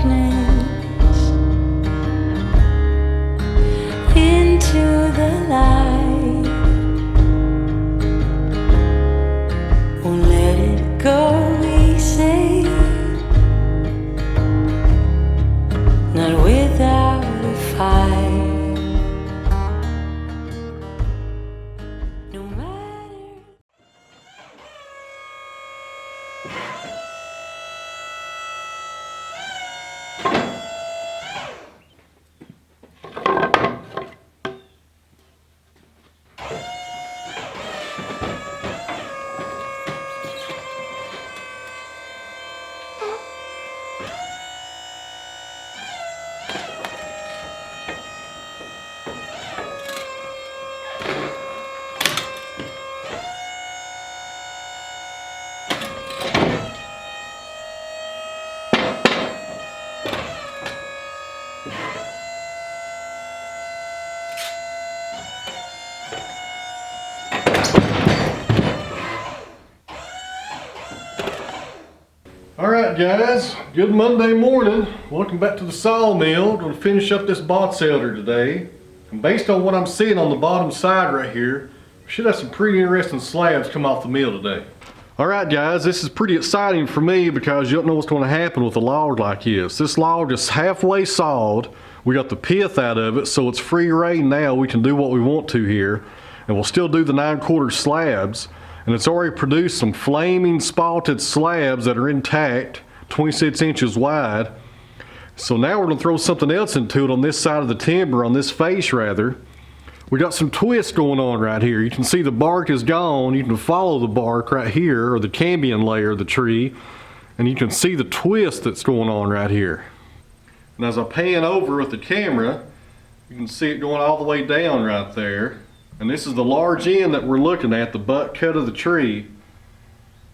darkness into the light. Won't let it go easy, not without a fight. No matter. Alright guys, good Monday morning. Welcome back to the sawmill. We're going to finish up this box elder today. And based on what I'm seeing on the bottom side right here, we should have some pretty interesting slabs come off the mill today. Alright guys, this is pretty exciting for me because you don't know what's going to happen with a log like this. This log is halfway sawed. We got the pith out of it, so it's free reign now. We can do what we want to here. And we'll still do the 9/4 slabs. And it's already produced some flaming spalted slabs that are intact, 26 inches wide. So now we're going to throw something else into it on this side of the timber, on this face rather. We got some twists going on right here. You can see the bark is gone. You can follow the bark right here, or the cambium layer of the tree, and you can see the twist that's going on right here. And as I pan over with the camera, you can see it going all the way down right there. And this is the large end that we're looking at, the butt cut of the tree.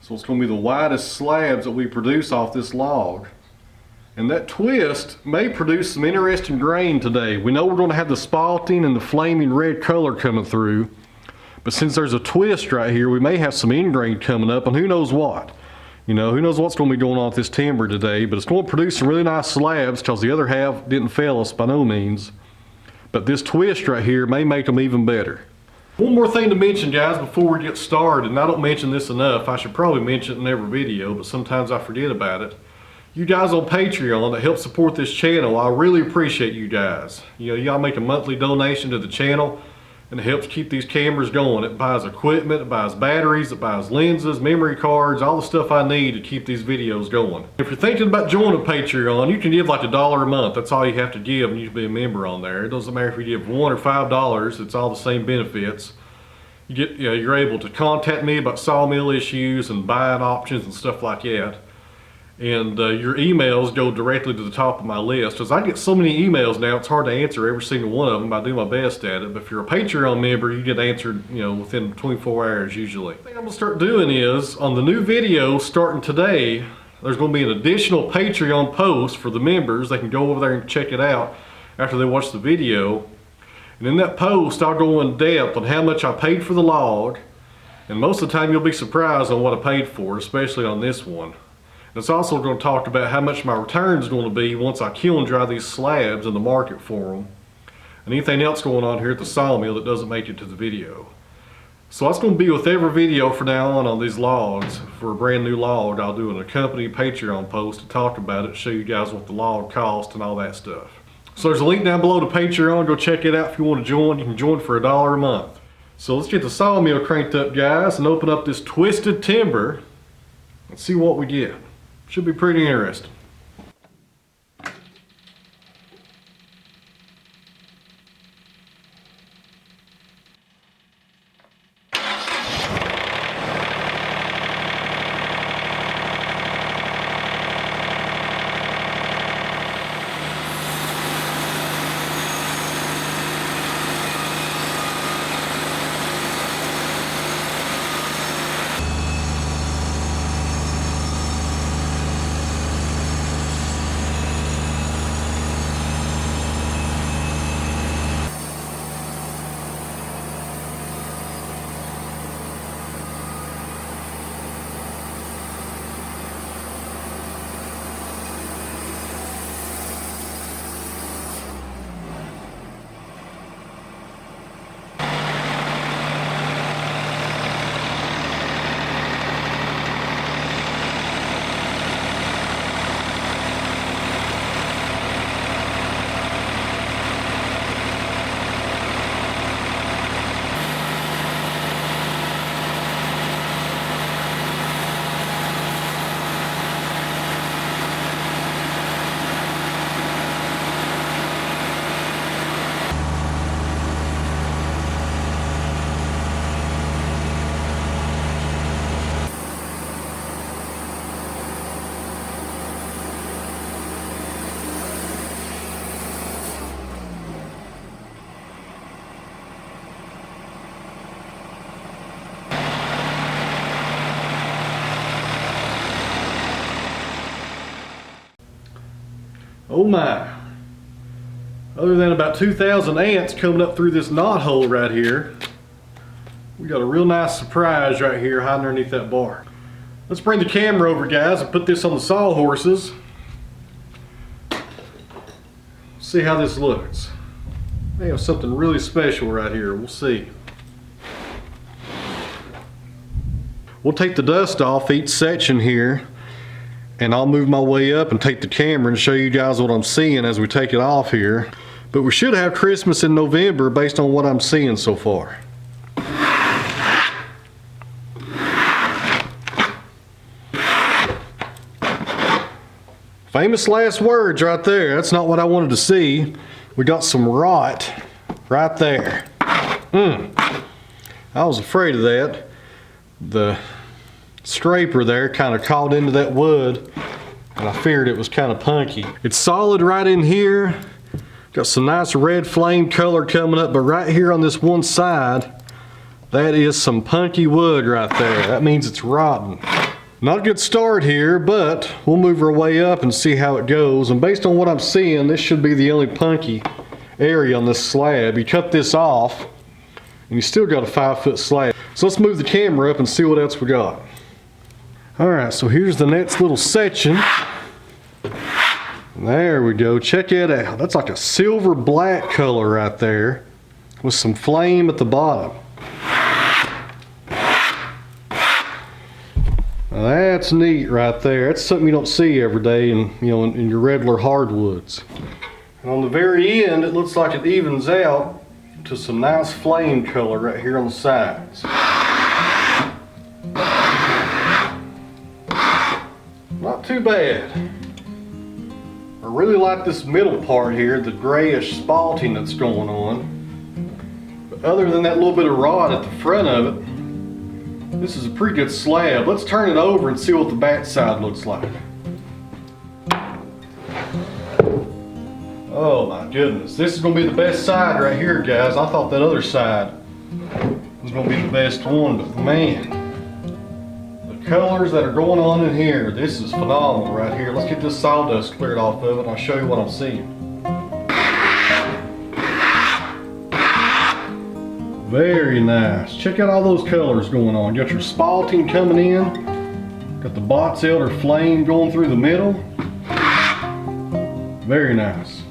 So it's going to be the widest slabs that we produce off this log. And that twist may produce some interesting grain today. We know we're going to have the spalting and the flaming red color coming through. But since there's a twist right here, we may have some end grain coming up, and who knows what. You know, who knows what's going to be going on with this timber today. But it's going to produce some really nice slabs because the other half didn't fail us by no means. But this twist right here may make them even better. One more thing to mention guys before we get started, and I don't mention this enough. I should probably mention it in every video, but sometimes I forget about it. You guys on Patreon that help support this channel, I really appreciate you guys. You know, y'all make a monthly donation to the channel and it helps keep these cameras going. It buys equipment, it buys batteries, it buys lenses, memory cards, all the stuff I need to keep these videos going. If you're thinking about joining Patreon, you can give like $1 a month. That's all you have to give and you can be a member on there. It doesn't matter if you give $1 or $5, it's all the same benefits. You're able to contact me about sawmill issues and buying options and stuff like that. And your emails go directly to the top of my list. Because I get so many emails now, it's hard to answer every single one of them. I do my best at it. But if you're a Patreon member, you get answered, you know, within 24 hours usually. The thing I'm going to start doing is, on the new video starting today, there's going to be an additional Patreon post for the members. They can go over there and check it out after they watch the video. And in that post, I'll go in depth on how much I paid for the log. And most of the time you'll be surprised on what I paid for, especially on this one. It's also going to talk about how much my return is going to be once I kiln dry these slabs in the market for them. And anything else going on here at the sawmill that doesn't make it to the video. So that's going to be with every video from now on these logs. For a brand new log, I'll do an accompanying Patreon post to talk about it, show you guys what the log cost and all that stuff. So there's a link down below to Patreon. Go check it out if you want to join. You can join for $1 a month. So let's get the sawmill cranked up guys and open up this twisted timber and see what we get. Should be pretty interesting. Oh my. Other than about 2,000 ants coming up through this knot hole right here, we got a real nice surprise right here hiding underneath that bar. Let's bring the camera over, guys, and put this on the sawhorses. See how this looks. They have something really special right here. We'll see. We'll take the dust off each section here, and I'll move my way up and take the camera and show you guys what I'm seeing as we take it off here. But we should have Christmas in November based on what I'm seeing so far. Famous last words right there. That's not what I wanted to see. We got some rot right there. I was afraid of that. The scraper there kind of caught into that wood, and I feared it was kind of punky. It's solid right in here. Got some nice red flame color coming up, but right here on this one side, that is some punky wood right there. That means it's rotten. Not a good start here, but we'll move our way up and see how it goes. And based on what I'm seeing, this should be the only punky area on this slab. You cut this off, and you still got a 5-foot slab. So let's move the camera up and see what else we got. Alright, so here's the next little section. There we go, check it out. That's like a silver black color right there with some flame at the bottom. Now that's neat right there. That's something you don't see every day in your regular hardwoods. And on the very end, it looks like it evens out to some nice flame color right here on the sides. Not too bad. I really like this middle part here, the grayish spalting that's going on. But other than that little bit of rot at the front of it, this is a pretty good slab. Let's turn it over and see what the back side looks like. Oh my goodness, this is going to be the best side right here, guys. I thought that other side was going to be the best one, but man, the colors that are going on in here, this is phenomenal right here. Let's get this sawdust cleared off of it and I'll show you what I'm seeing. Very nice. Check out all those colors going on. You got your spalting coming in, got the box elder flame going through the middle. Very nice.